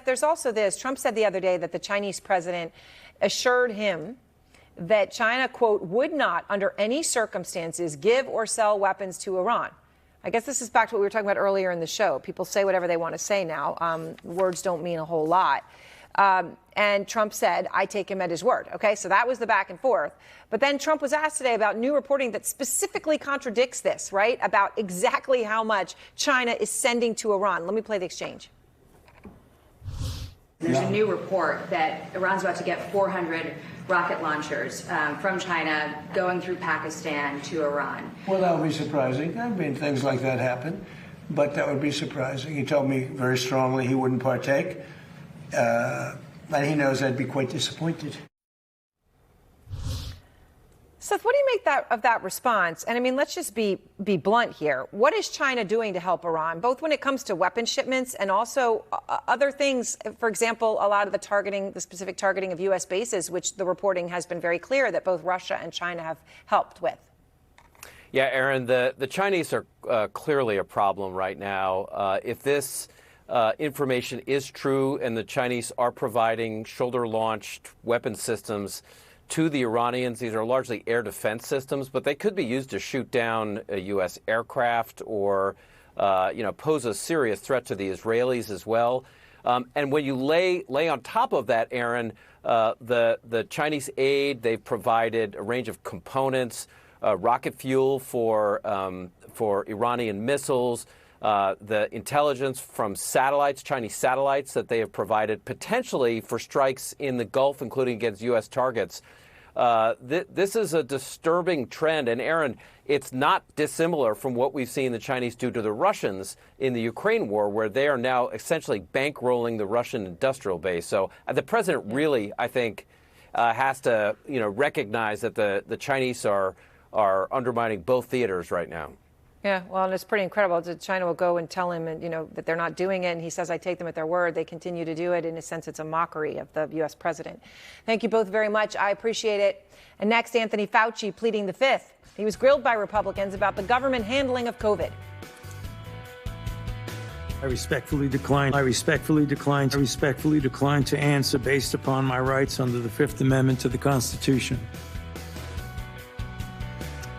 Seth, there's also this. Trump said the other day that the Chinese president assured him that China, quote, would not under any circumstances give or sell weapons to Iran. I guess this is back to what we were talking about earlier in the show. People say whatever they want to say now. Words don't mean a whole lot. And Trump said, I take him at his word. OK, so that was the back and forth. But then Trump was asked today about new reporting that specifically contradicts this, right, about exactly how much China is sending to Iran. Let me play the exchange. There's a new report that Iran's about to get 400 rocket launchers from China going through Pakistan to Iran. Well, that would be surprising. I mean, things like that happen, but that would be surprising. He told me very strongly he wouldn't partake, and he knows I'd be quite disappointed. Seth, what do you make of that response? And I mean, let's just be blunt here. What is China doing to help Iran, both when it comes to weapon shipments and also other things? For example, a lot of the specific targeting of U.S. bases, which the reporting has been very clear that both Russia and China have helped with. Yeah, Erin, the Chinese are clearly a problem right now. If this information is true and the Chinese are providing shoulder-launched weapon systems to the Iranians, these are largely air defense systems, but they could be used to shoot down a U.S. aircraft or, pose a serious threat to the Israelis as well. And when you lay on top of that, Erin, the Chinese aid, they've provided a range of components, rocket fuel for Iranian missiles, the intelligence from satellites, Chinese satellites that they have provided potentially for strikes in the Gulf, including against U.S. targets. This is a disturbing trend. And, Erin, it's not dissimilar from what we've seen the Chinese do to the Russians in the Ukraine war, where they are now essentially bankrolling the Russian industrial base. So the president really, I think, has to, recognize that the Chinese are undermining both theaters right now. Yeah, well, and it's pretty incredible. China will go and tell him, that they're not doing it, and he says, I take them at their word. They continue to do it. In a sense, it's a mockery of the U.S. president. Thank you both very much. I appreciate it. And next, Anthony Fauci pleading the fifth. He was grilled by Republicans about the government handling of COVID. I respectfully decline to answer based upon my rights under the Fifth Amendment to the Constitution.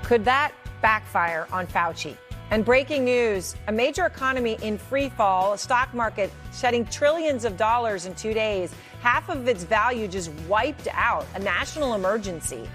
Could that backfire on Fauci? And breaking news, a major economy in free fall, a stock market shedding trillions of dollars in 2 days, half of its value just wiped out, a national emergency.